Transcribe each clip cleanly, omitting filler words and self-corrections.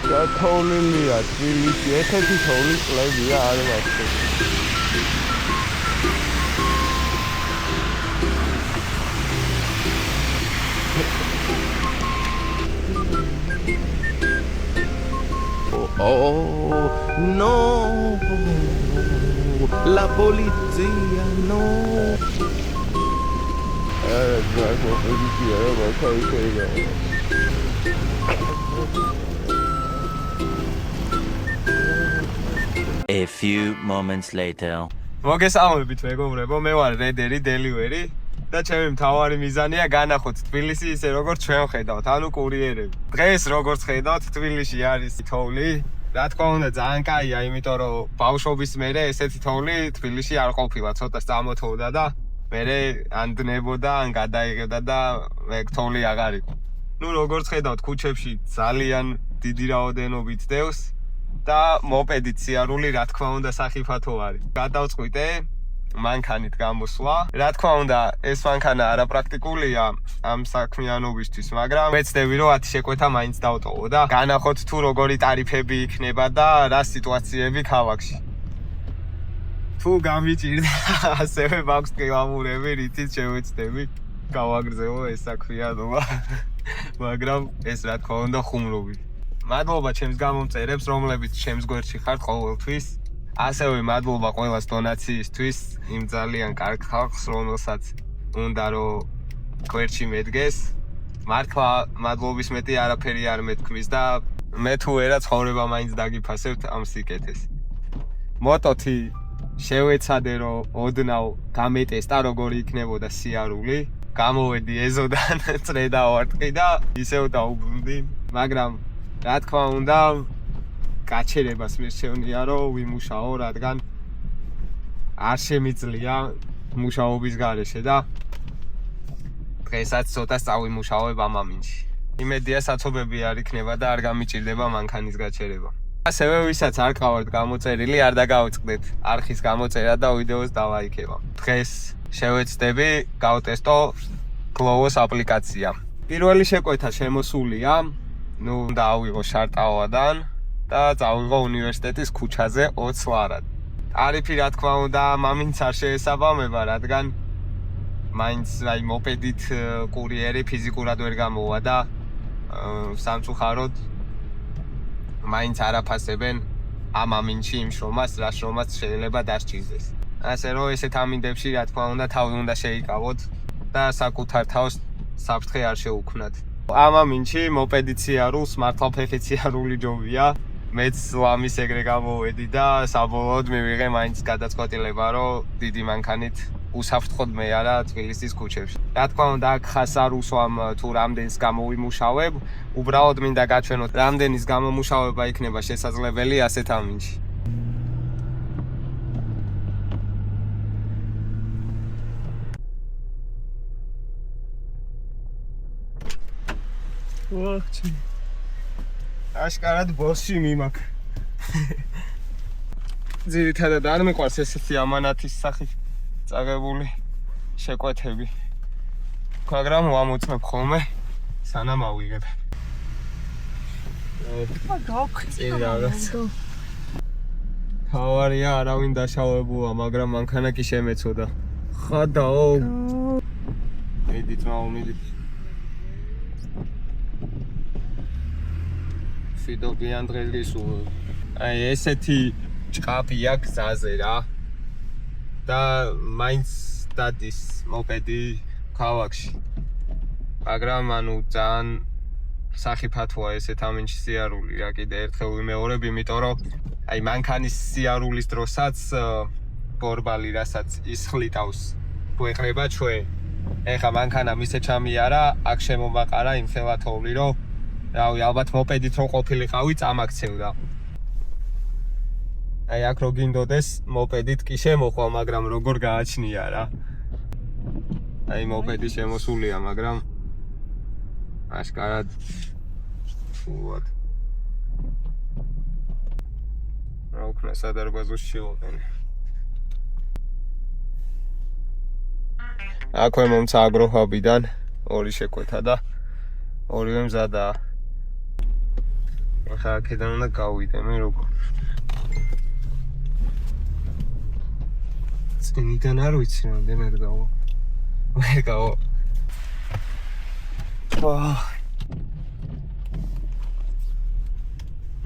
გათოვლილია თბილისი, ერთ-ერთი თოვლის წლებია არ მართლა. Oh no, la polizia no. A few moments later. მოგესალმებით მეგობრებო, მე ვარ რედერი დელივერი და ჩემი მთავარი მიზანია განახოთ თბილისი ისე როგორც ჩვენ ხედავთ, ანუ კურიერები. დღეს როგორც ხედავთ, თბილისში არის თოვლი. რა თქმა უნდა, ძალიან კაია, იმიტომ რომ ბავშვობის მერე ესეთი თოვლი თბილისში არ ყოფილა, ცოტა წამოთოვდა და მერე ან დნებოდა, ან გადაიღებდა და ეგ თოვლი აღარ იყო. ნუ როგორც ხედავთ, ქუჩებში ძალიან დიდი რაოდენობით დევს და მოპედით სიარული რა თქმა უნდა სახიფათო არის. გადავწყვიტე მანქანით გამოსვლა. რა თქმა უნდა, ეს მანქანა არაპრაქტიკულია ამ საქმიანობისთვის, მაგრამ მეცდები რომ 10 შეკვეთა მაინც დავტოვო და განახოთ თუ როგორი ტარიფები იქნება და რა სიტუაციები ქალაქში. თუ გამიჭირდა ასევე მაქვს ტყილამურები, რითიც შევეცდები გავაგრძელო ეს საქმიანობა. მაგრამ ეს რა თქმა უნდა ხუმრობი. მადლობა ჩემს გამომწერებს, რომლებიც ჩემს გვერდში ხართ ყოველთვის. ასევე მადლობა ყველას დონაციისთვის, იმ ძალიან კარგ ხალხს, რომელსაც უნდა რომ გვერდში მედგეს. მართლა მადლობის მეტი არაფერი არ მეთქმის და მე თუ ვერა ცხოვრება მაინც დაგიფასებთ ამ სიკეთეს. მოტოთი შევეცადე რომ ოდნავ გამეტესტა როგორი იქნებოდა სიარული. გამოვედი ეზოდან წრედა ვარტყი და ისევ დაუბრუნდი, მაგრამ რა თქმა უნდა გაჩერებას მირჩევნია რომ ვიმუშაო, რადგან არ შემიძლია მუშაობის გარეშე და დღესაც ცოტა წავიმუშაოებ ამ ამინში. იმედია საცობები არ იქნება და არ გამიჭირდება მანქანის გაჩერება. ასევე ვისაც არ ყავართ გამოწერილი, არ დაგავიწყდეთ არხის გამოწერა და ვიდეოს დავაიქება. დღეს შევეცდები გავტესტო Glovo-ს აპლიკაცია. პირველი შეკვეთა შემოსულია, ნუ დავიღო შარტაოვადან და წავიღო უნივერსიტეტის ქუჩაზე 20 ლარად. ტარიფი რა თქმა უნდა მამინც არ შეესაბამება, რადგან მაინც აი მოპედით კურიერი ფიზიკურად ვერ გამოვა და სამწუხაროდ მაინც არაფასებენ ამ ამინში იმ შრომას, რა შრომაც შეიძლება დასჭირდეს. ასე რომ ესეთ ამინდებში რა თქმა უნდა თავი უნდა შეიკავოთ და საკუთარ თავს საფრთხე არ შეუქმნათ. ამ ამინში მოპედით სიარულს მართლა ფეხით სიარული ჯობია. მეც ლამის ეგრე გამოვედი და საბოლოოდ მივიღე მაინც გადაწყვეტილება, რომ დიდი მანქანით უსაფრთხოდ მე არა თბილისის ქუჩებში. რა თქმა უნდა, აქ ხას არ უსვამ თუ რამდენს გამოვიმუშავებ, უბრალოდ მინდა გაჩვენოთ, რამდენის გამომუშავება იქნება შესაძლებელი ასეთ ამინში. ვახჩი აშკარად ბოსში მიმაქ. ძირითადად არ მიყვარს ესეთი ამანათის სახით წაღებული შეკვეთები. მაგრამ ვამოწმებ ხოლმე სანამ ავიღებ. თავარია არავინ დაშავებულა, მაგრამ მანქანა კი შემეცოდა. ხადაო. მიდით მიდით. ფიდობიან დღეს აი ესეთი ჭყაპი აქვს გზაზე რა და მაინც დადის მოპედი ქალაქში. მაგრამ ანუ ძალიან სახიფათოა ესეთ ამინში სიარული, რა კიდე ერთხელ ვიმეორებ, იმიტომ რომ აი მანქანის სიარულის დროსაც ბორბალი რასაც ისხლიტავს გვეყრება ჩვენ. ეხა მანქანა მისე ჩამიარა, აქ შემომაყარა იმ ხელა თოვლი, რომ რავი, ალბათ მოპედით რო ყოფილიყავი წამაქცევდა. აი აქ რო გინდოდეს მოპედით კი შემოხვა, მაგრამ როგორ გააჩნია რა. აი მოპედი შემოსულია, მაგრამ აშკარად ვუად. რა უკნა სადარბაზოში შევყენე. აქვე მომცა აგროჰაბიდან ორი შეკვეთა და ორივე მზადაა. ახლა აქედან უნდა გავიდე მე როგორ. წინიდან არ ვიცი რამდენად გავა. ვერ გავა.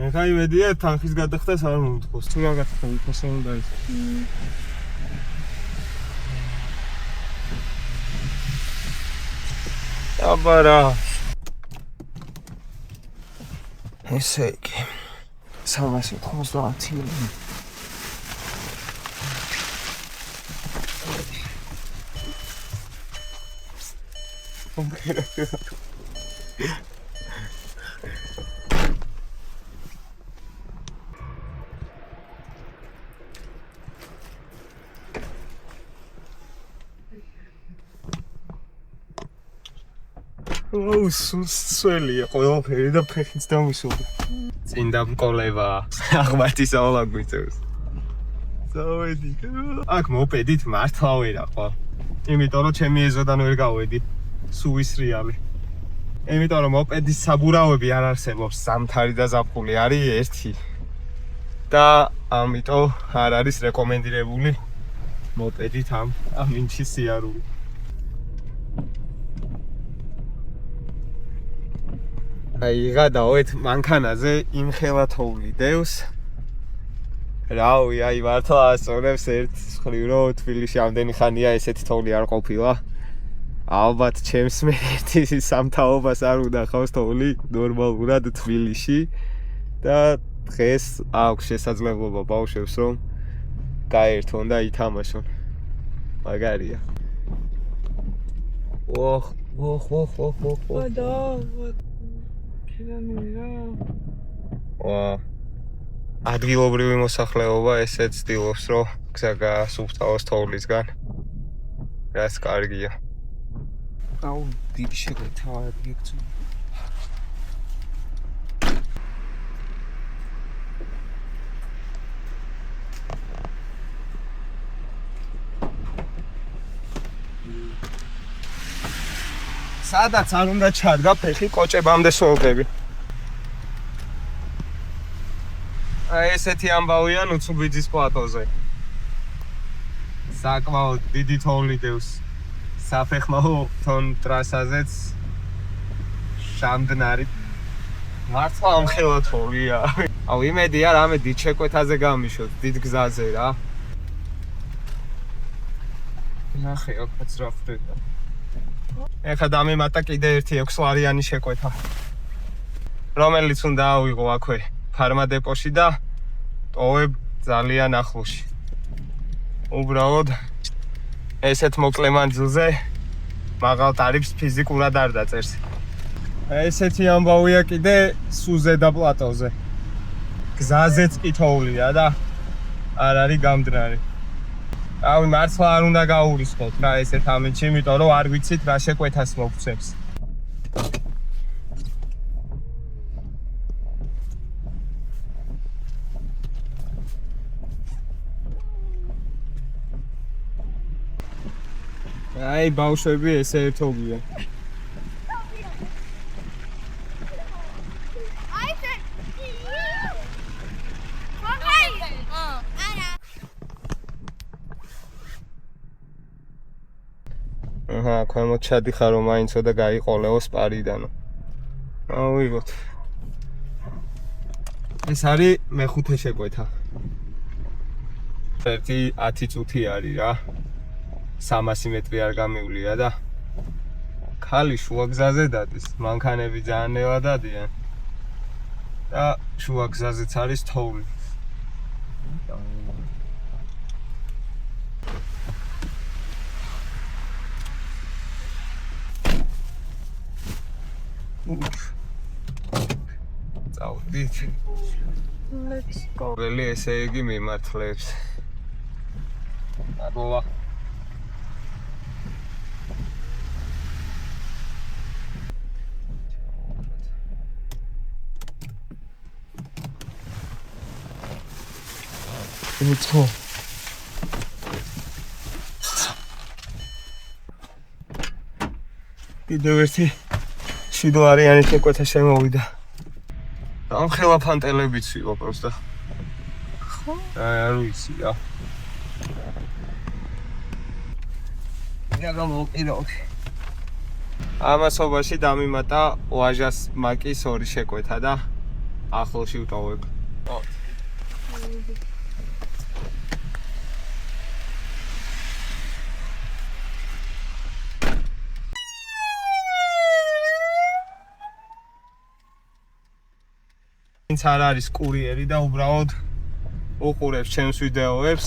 ეხლა იმედია თანხის გადახდას არ მომთხოვს. თუ რა გათხოვ იქოსე უნდა ის. აბარა. ესე იგი 350. სველია ყველაფერი და ფეხიც დამისვლა. წინ დამკოლება აღმართის ავალა გვიწევს. წავედი. აქ მოპედით მართლა ვერა ხო? იმიტომ რომ ჩემი ეზოდან ვერ გავედი. სუვის რეალი. იმიტომ რომ მოპედის საბურავები არ არსებობს, ზამთარი და ზაფხული არის ერთი. და ამიტომ არ არის რეკომენდირებული მოპედით ამ ინჩის სიარული. აი გადავეთ მანქანაზე იმხელა თოვლი დევს. რავი, აი მართლა ასწორებს ერთ მხრივ რომ თბილისში ამდენი ხანია ესეთი თოვლი არ ყოფილა. ალბათ ჩემს მე ერთი სამთაობას არ უნდა ხავს თოვლი ნორმალურად თბილისში და დღეს აქვს შესაძლებლობა ბავშვებს რომ გაერთონ და ითამაშონ. მაგარია. ოხ. ადგილობრივი მოსახლეობა ესეც ცდილობს რომ გზა გაასუფთავოს თოვლისგან. რაც კარგია. აუ დიდი შეგვეთა არ გიქცო. სადაც არ უნდა ჩადგა ფეხი კოჭებამდე სოლდები. აი ესეთი ამბავია ნუცუბიძის პლატოზე. საკმაოდ დიდი თოვლი დევს საფეხმავლო თონ ტრასაზეც შამდნარი. მართლა ამხელა თოვლია. აუ იმედია რამე დიდ შეკვეთაზე გამიშოთ, დიდ გზაზე რა. ნახე აქაც რა ხდება. ეხლა დამემატა კიდე ერთი 6 ლარიანი შეკვეთა. რომელიც უნდა ავიღო აქვე ფარმადეპოში და ტოვებ ძალიან ახლოში. უბრალოდ ესეთ მოკლე მანძილზე მაღალ ტარიფს ფიზიკურად არ დაწერს. ესეთი ამბავია კიდე სუზედა პლატოზე. გზაზეც კი თოვლია და არ არის გამდნარი. ავი მართლა არ უნდა გაურისხოთ რა ესეთ ამეთში, იმიტომ რომ არ ვიცით რა შეკვეთას მოგცემს. აი ბავშვები ესე ერთობიან. აჰა, ქვემოთ ჩადიხარო მაინცო და გაიყოლეო სპარიდანო. ავიღოთ. ეს არის მეხუთე შეკვეთა. ერთი 10 წუთი არის რა. 300 მეტრი არ გამივლია და ხალი შუა გზაზე დადის, მანქანები ძალიან ნელა დადიან. და შუა გზაზეც არის თოვლი. წავდით. Let's go. ველი ესე იგი მიმართლებს. აბოვა. Let's კიდევ ერთი $7 შეკვეთა შემოვიდა. ამ ხელაფანტელებიც ვიყო პროსტა. ხო? არ ვიცი რა. გამოვყირავდი. ამასობაში დამიმატა ვაჟას მაკის ორი შეკვეთა და ახლოში ვტოვებ. ვინც არ არის კურიერი და უბრალოდ უყურებს ჩემს ვიდეოებს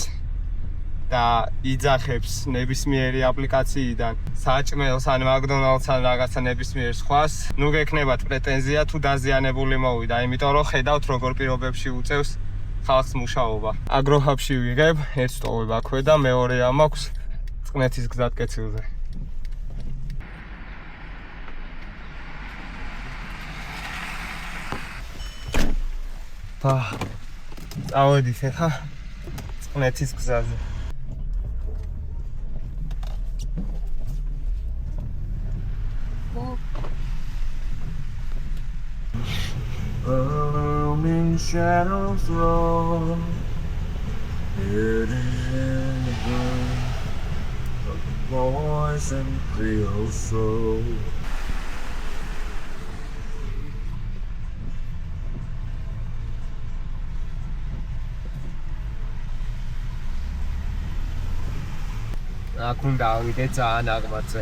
და იძახებს ნებისმიერი აპლიკაციიდან საჭმელს ან მაკდონალდს ან რაღაცა ნებისმიერ სხვას, ნუ გექნებათ პრეტენზია თუ დაზიანებული მოვიდა, იმიტომ რომ ხედავთ როგორ პირობებში უწევს ხალხს მუშაობა. აგროჰაბში ვიღებ, ერთს ტოვებ აქვე და მეორე ამაქვს წყნეთის გზატკეცილზე. წავედით ახლა წყნეთის გზაზე. in shadows low, hidden in the gloom of the voice and Creole soul. Akunda ავიდე ძალიან აღმართზე.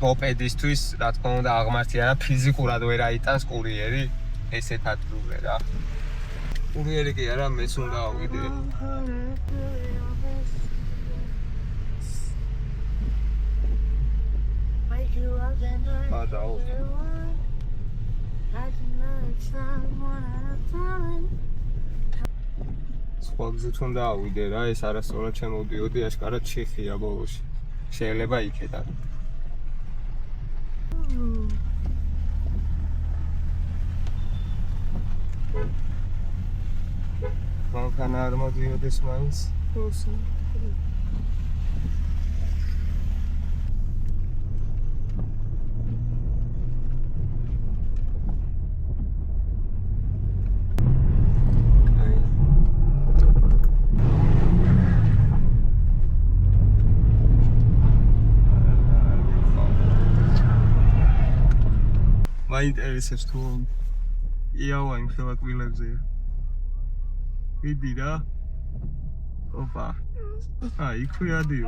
მოპედისთვის, რა თქმა უნდა, აღმართი არა, ფიზიკურად ვერ აიტანს კურიერი, ესეთ ადგილზე რა. კურიერი კი არა, მეც უნდა ავიდე. ბადაო. სხვა გზით უნდა ავიდე რა, ეს არასწორად შემოვდიოდი, აშკარად ჩიხია ბოლოში. შეიძლება იქედან. მანქანა არ მოდიოდეს მაინც. მაინტერესებს თუ იავა იმ ხელაკვილებზეა. ვიდი რა. ოპა. იქვე ადიო.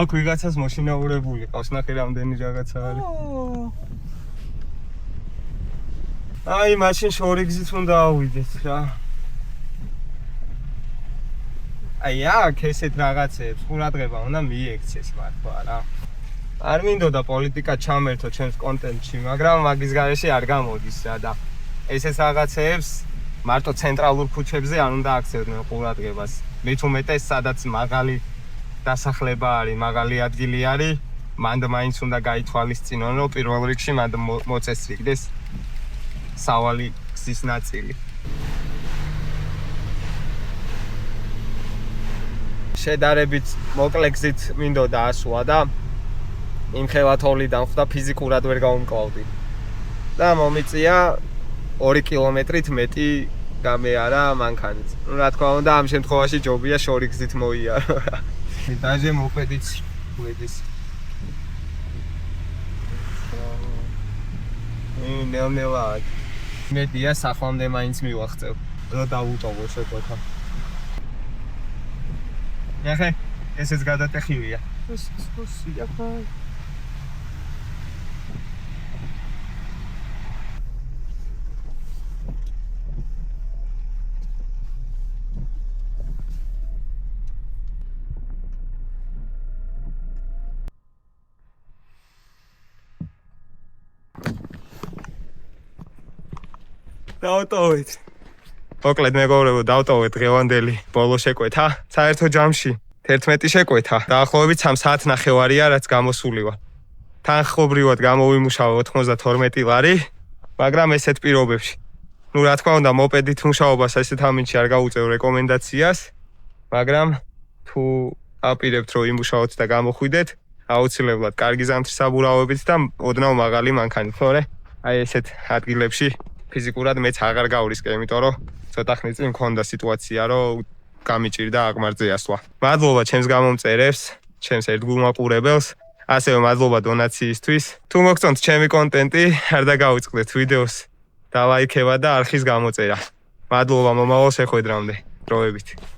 აქ ვიღაცას მოშინაურებული ყავს, ნახე რამდენი რაღაცა არის. მაშინ შორი გზით უნდა ავიდეთ რა. აქ ესეთ რაღაცებს ყურადღება უნდა მიექცეს მართლა რა. არ მინდოდა პოლიტიკა ჩამერთო ჩემს კონტენტში, მაგრამ მაგის გარეშე არ გამოდის რა და ესეც რაღაცებს მარტო ცენტრალურ ქუჩებზე არ უნდა აქცევდნენ ყურადღებას. მით უმეტეს სადაც მაღალი დასახლება არის, მაღალი ადგილი არის, მანდ მაინც უნდა გაითვალისწინონ, რომ პირველ რიგში მანდ მოწესრიგდეს სავალი გზის ნაწილი. შედარებით მოკლე გზით მინდოდა ასვლა და იმ ხელათოლიდან ხვდა ფიზიკურად ვერ გავუმკლავდი. და მომიწია 2 კილომეტრით მეტი გამეარა მანქანით. რა თქმა უნდა, ამ შემთხვევაში ჯობია შორი გზით მოიარო რა. დაჟე მოპედიც ვედის. ნელ-ნელა. მედია სახლამდე მაინც მივახწევ. რა დავუტოვო შეკვეთა. ნახე, ესეც გადატეხილია. ესია ხა. დავტოვეთ. მოკლედ მეგობრებო, დავტოვეთ დღევანდელი ბოლო შეკვეთა. საერთო ჯამში 11 შეკვეთა. დაახლოებით 3 საათნახევარია, რაც გამოსული ვარ. თანხმობრივად გამოვიმუშავე 92 ლარი, მაგრამ ესეთ პირობებში. ნუ რა თქმა უნდა, მოპედით მუშაობას ესეთ ამინდში არ გაუწევ რეკომენდაციას, მაგრამ თუ აპირებთ რომ იმუშაოთ და გამოხვიდეთ, აუცილებლად კარგი ზამთრის საბურავებით და ოდნავ მაღალი მანქანით, თორე აი ესეთ ადგილებში ფიზიკურად მეც აღარ გავრისკე, იმიტომ რომ ცოტა ხნის წინ მქონდა სიტუაცია, რომ გამიჭირდა აღმართზე ასვლა. მადლობა ჩემს გამომწერებს, ჩემს ერთგულმაყურებელს, ასევე მადლობა დონაციისთვის. თუ მოგწონთ ჩემი კონტენტი, არ დაგაუწყდეთ ვიდეოს და ლაიქება და არხის გამოწერა. მადლობა მომავალ შეხვედრამდე. დროებით.